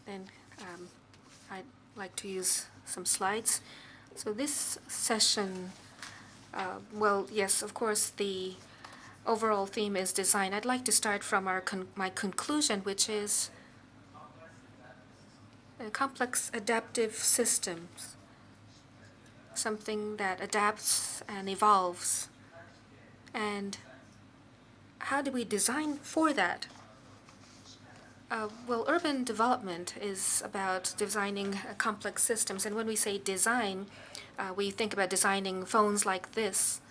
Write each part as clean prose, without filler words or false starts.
And I'd like to use some slides. So this session, well, yes, of course, the overall theme is design. I'd like to start from my conclusion, which is complex adaptive systems, something that adapts and evolves. And how do we design for that? Well, urban development is about designing complex systems. And when we say design, we think about designing phones like this.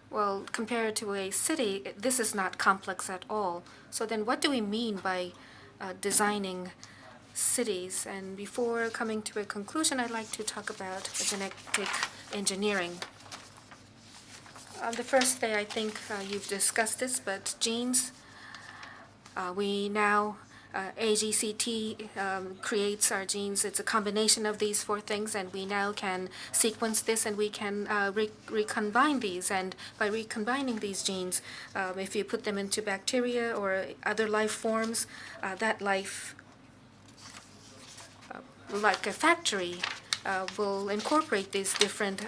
Well, compared to a city, this is not complex at all. So then what do we mean by designing cities? And before coming to a conclusion, I'd like to talk about genetic engineering. The first day, I think you've discussed this, but genes, we now, AGCT creates our genes. It's a combination of these four things, and we now can sequence this, and we can recombine these. And by recombining these genes, if you put them into bacteria or other life forms, that life, like a factory, will incorporate these different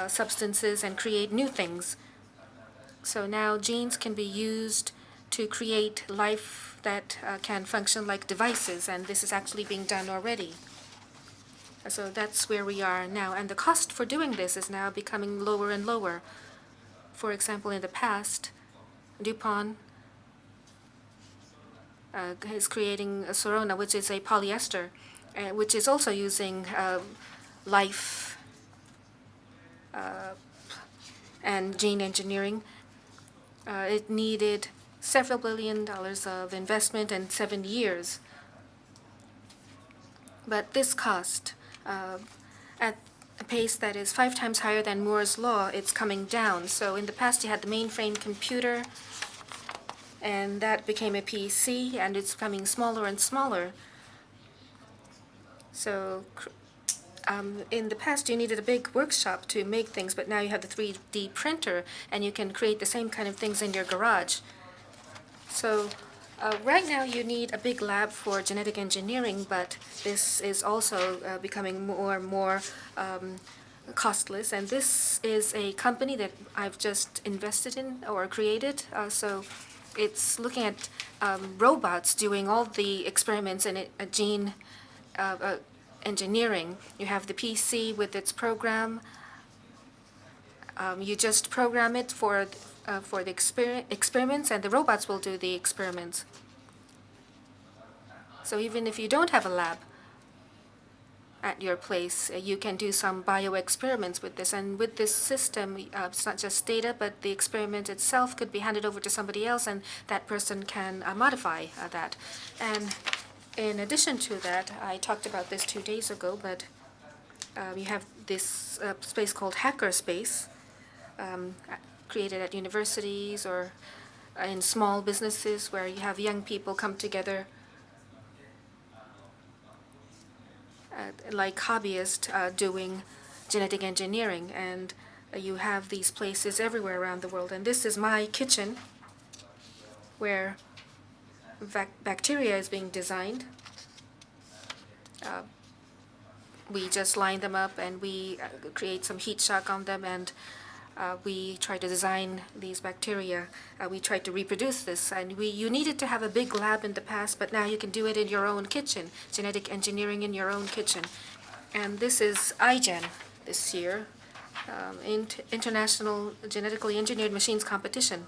substances and create new things. So now genes can be used to create life that can function like devices, and this is actually being done already. So that's where we are now, and the cost for doing this is now becoming lower and lower. For example, in the past, DuPont is creating a Sorona, which is a polyester, which is also using life and gene engineering. It needed several $billion of investment and 7 years. But this cost, at a pace that is 5 times higher than Moore's law, it's coming down. So in the past, you had the mainframe computer, and that became a PC, and it's becoming smaller and smaller. So in the past, you needed a big workshop to make things, but now you have the 3D printer, and you can create the same kind of things in your garage. So right now, you need a big lab for genetic engineering, but this is also becoming more and more costless. And this is a company that I've just invested in or created. So it's looking at robots doing all the experiments in gene engineering. You have the PC with its program. You just program it for the experiments, and the robots will do the experiments. So even if you don't have a lab at your place, you can do some bio-experiments with this. And with this system, it's not just data, but the experiment itself could be handed over to somebody else, and that person can modify that. And in addition to that, I talked about this 2 days ago, but you have this space called hackerspace, created at universities or in small businesses where you have young people come together like hobbyists doing genetic engineering. And you have these places everywhere around the world. And this is my kitchen where bacteria is being designed. We just line them up, and we create some heat shock on them, and we try to design these bacteria. We try to reproduce this, and you needed to have a big lab in the past, but now you can do it in your own kitchen, genetic engineering in your own kitchen. And this is iGen this year, International Genetically Engineered Machines Competition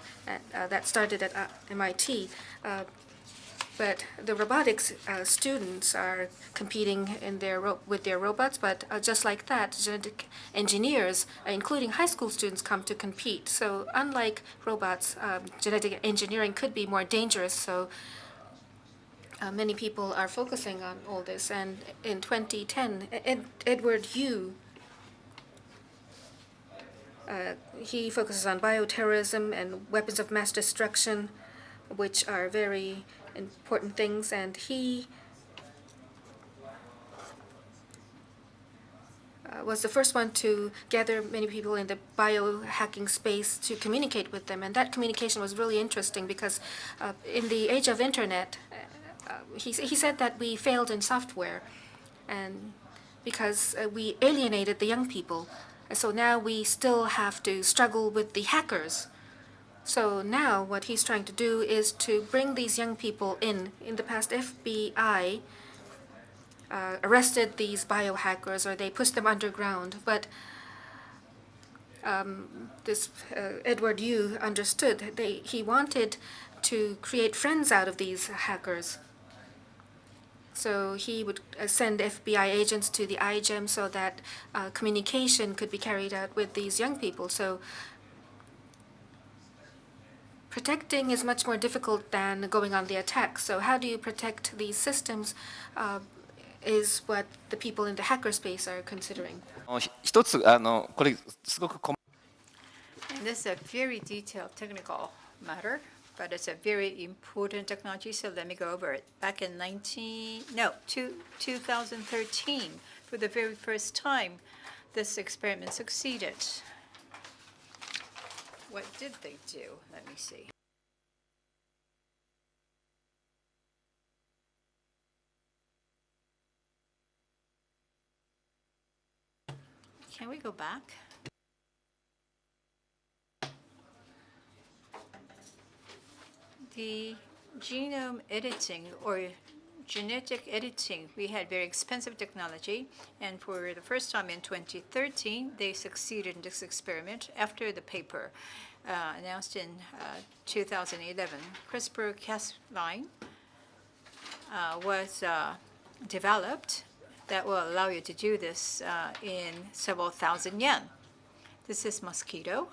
that started at MIT. But the robotics students are competing with their robots, but just like that, genetic engineers, including high school students, come to compete. So unlike robots, genetic engineering could be more dangerous, so many people are focusing on all this. And in 2010, Edward Yu, he focuses on bioterrorism and weapons of mass destruction, which are very important things, and he was the first one to gather many people in the biohacking space to communicate with them. And that communication was really interesting because in the age of internet, he said that we failed in software and because we alienated the young people. So now we still have to struggle with the hackers. So now what he's trying to do is to bring these young people in. In the past, FBI arrested these biohackers or they pushed them underground. But this Edward Yu understood. He wanted to create friends out of these hackers. So he would send FBI agents to the iGEM so that communication could be carried out with these young people. So protecting is much more difficult than going on the attack. So how do you protect these systems is what the people in the hacker space are considering. 一つこれすごく And this is a very detailed technical matter, but it's a very important technology, so let me go over it. Back in 2013, for the very first time, this experiment succeeded. What did they do? Let me see. Can we go back? The genome editing or genetic editing, we had very expensive technology, and for the first time in 2013, they succeeded in this experiment after the paper announced in 2011. CRISPR-Cas9 was developed that will allow you to do this in several thousand yen. This is mosquito.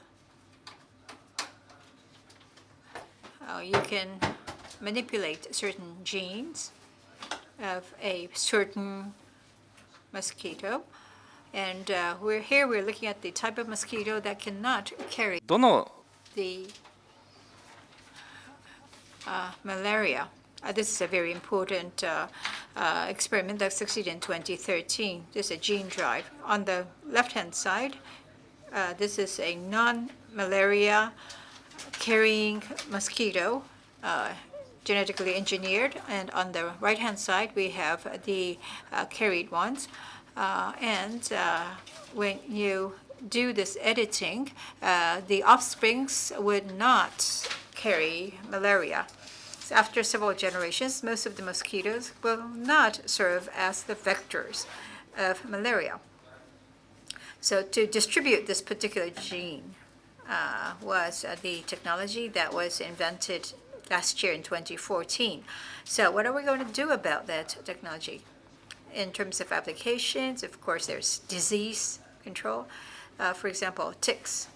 You can manipulate certain genes of a certain mosquito. And we're looking at the type of mosquito that cannot carry the malaria. This is a very important experiment that succeeded in 2013. This is a gene drive. On the left-hand side, this is a non-malaria carrying mosquito, genetically engineered, and on the right-hand side we have the carried ones. When you do this editing, the offsprings would not carry malaria. So after several generations, most of the mosquitoes will not serve as the vectors of malaria. So to distribute this particular gene was the technology that was invented last year in 2014. So what are we going to do about that technology? In terms of applications, of course, there's disease control. For example, ticks.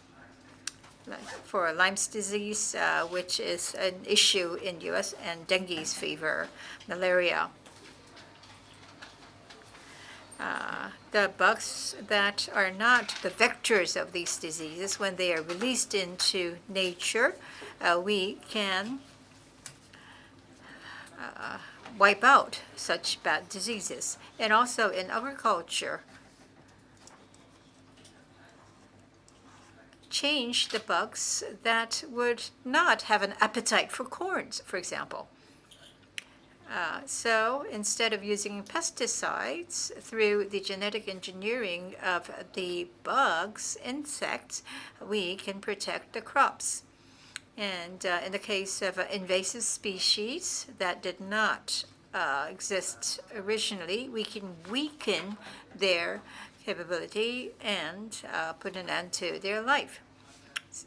For Lyme's disease, which is an issue in U.S., and dengue fever, malaria. The bugs that are not the vectors of these diseases, when they are released into nature, we can wipe out such bad diseases. And also in agriculture, change the bugs that would not have an appetite for corns, for example. So instead of using pesticides through the genetic engineering of the bugs, insects, we can protect the crops. And in the case of invasive species that did not exist originally, we can weaken their capability and put an end to their life.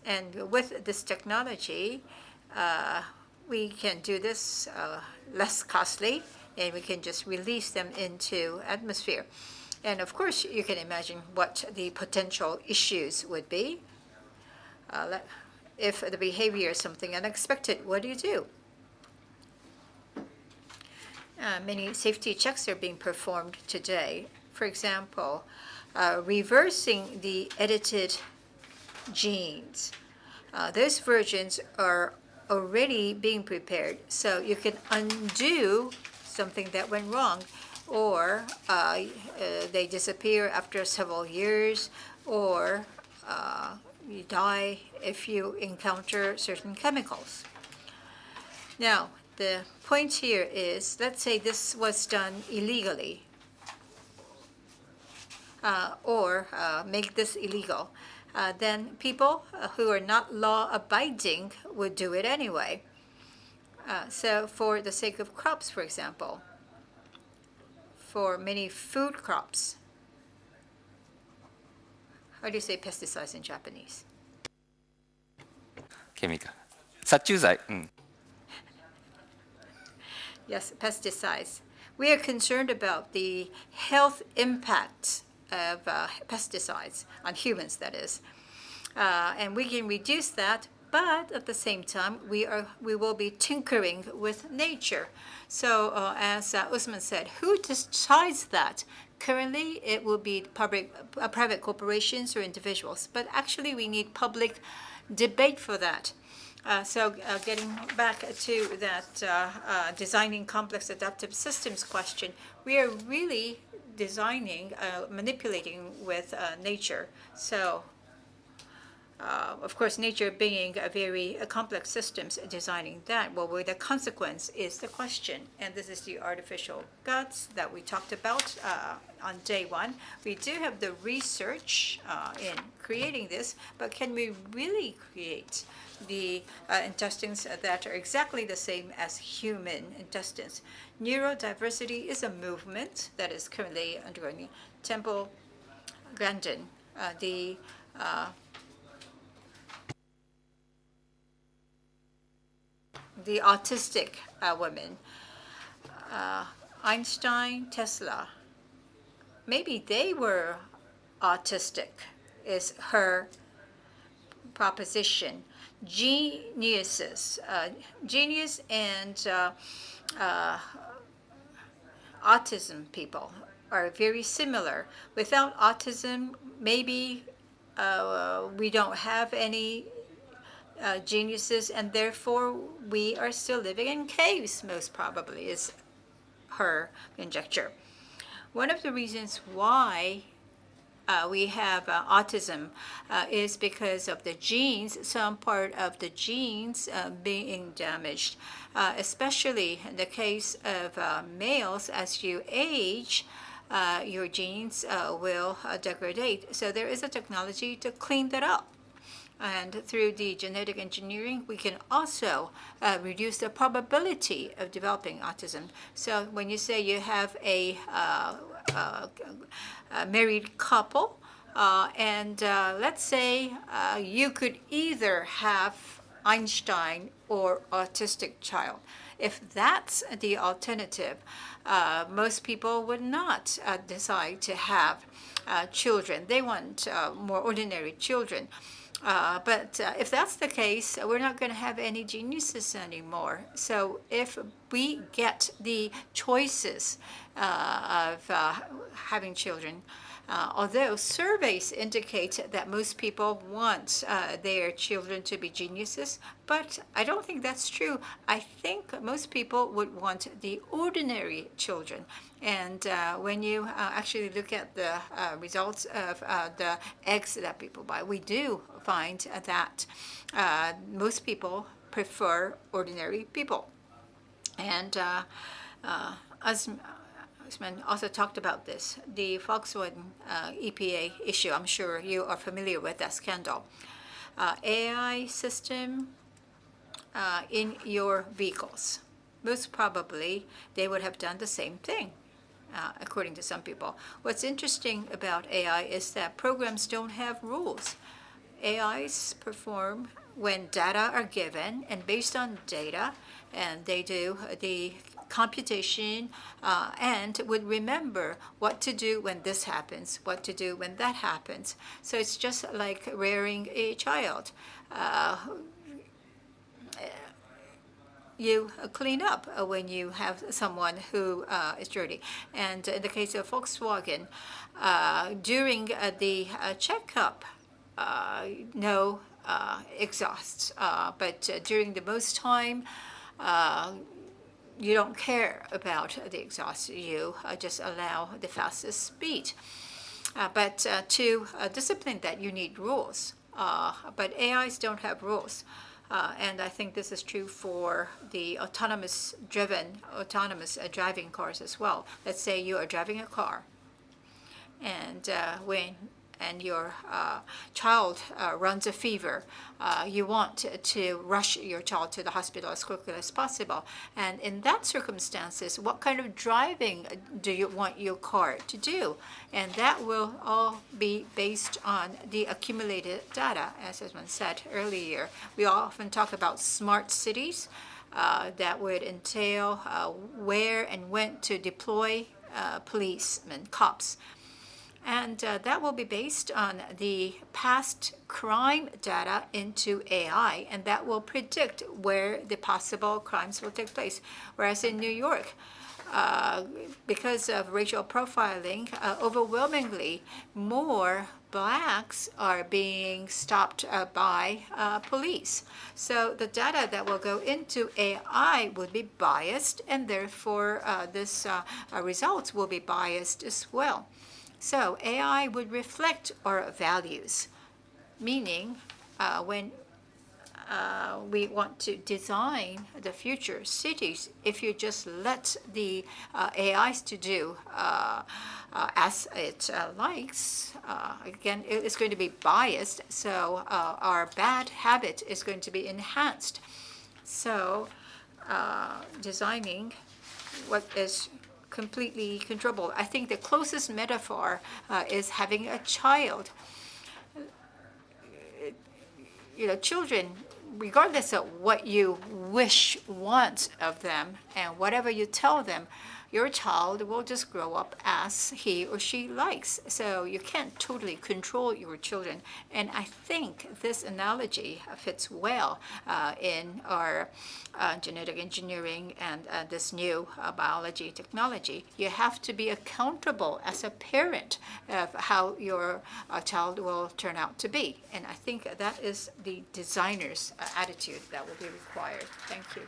And with this technology, we can do this less costly, and we can just release them into atmosphere. And of course, you can imagine what the potential issues would be. If the behavior is something unexpected, what do you do? Many safety checks are being performed today. For example, reversing the edited genes. Those versions are already being prepared, so you can undo something that went wrong, or they disappear after several years, or you die if you encounter certain chemicals. Now, the point here is, let's say this was done illegally, or make this illegal. Then people who are not law-abiding would do it anyway. So for the sake of crops, for example, for many food crops, how do you say pesticides in Japanese? ケミカル。殺虫剤。うん。 Yes, pesticides. We are concerned about the health impact of pesticides on humans, that is. And we can reduce that, but at the same time, we will be tinkering with nature. So as Usman said, who decides that? Currently, it will be private corporations or individuals, but actually we need public debate for that. So getting back to that designing complex adaptive systems question, we are really designing, manipulating with nature. So of course, nature being a very complex systems, designing that, well, where the consequence is the question. And this is the artificial guts that we talked about on day one. We do have the research in creating this, but can we really create the intestines that are exactly the same as human intestines? Neurodiversity is a movement that is currently undergoing. Temple Grandin, the autistic women, Einstein, Tesla, maybe they were autistic, is her proposition. Geniuses, genius and autism people are very similar. Without autism, maybe we don't have any geniuses, and therefore we are still living in caves, most probably, is her conjecture. One of the reasons why we have autism is because of the genes, some part of the genes being damaged, especially in the case of males. As you age, your genes will degrade. So there is a technology to clean that up. And through the genetic engineering, we can also reduce the probability of developing autism. So when you say you have a married couple, and let's say you could either have Einstein or autistic child. If that's the alternative, most people would not decide to have children. They want more ordinary children. But if that's the case, we're not going to have any geniuses anymore. So if we get the choices of having children, although surveys indicate that most people want their children to be geniuses, but I don't think that's true. I think most people would want the ordinary children. And when you actually look at the results of the eggs that people buy, we do find that most people prefer ordinary people. And Usman also talked about this, the Volkswagen EPA issue. I'm sure you are familiar with that scandal. AI system in your vehicles. Most probably, they would have done the same thing, according to some people. What's interesting about AI is that programs don't have rules. AIs perform when data are given, and based on data, and they do the computation and would remember what to do when this happens, what to do when that happens. So it's just like rearing a child. You clean up when you have someone who is dirty. And in the case of Volkswagen, during the checkup, no exhausts. But during the most time, you don't care about the exhaust. You just allow the fastest speed. But to discipline that, you need rules. But AIs don't have rules. And I think this is true for the autonomous driving cars as well. Let's say you are driving a car, and your child runs a fever, you want to rush your child to the hospital as quickly as possible. And in that circumstances, what kind of driving do you want your car to do? And that will all be based on the accumulated data, as has been said earlier. We often talk about smart cities. That would entail where and when to deploy policemen, cops. And that will be based on the past crime data into AI, and that will predict where the possible crimes will take place. Whereas in New York, because of racial profiling, overwhelmingly more blacks are being stopped by police. So the data that will go into AI would be biased, and therefore this results will be biased as well. So AI would reflect our values, meaning when we want to design the future cities, if you just let the AIs to do as it likes, again, it's going to be biased, so our bad habit is going to be enhanced. So designing what is completely controllable. I think the closest metaphor is having a child. Children, regardless of what you want of them and whatever you tell them, your child will just grow up as he or she likes. So you can't totally control your children. And I think this analogy fits well in our genetic engineering and this new biology technology. You have to be accountable as a parent of how your child will turn out to be. And I think that is the designer's attitude that will be required. Thank you.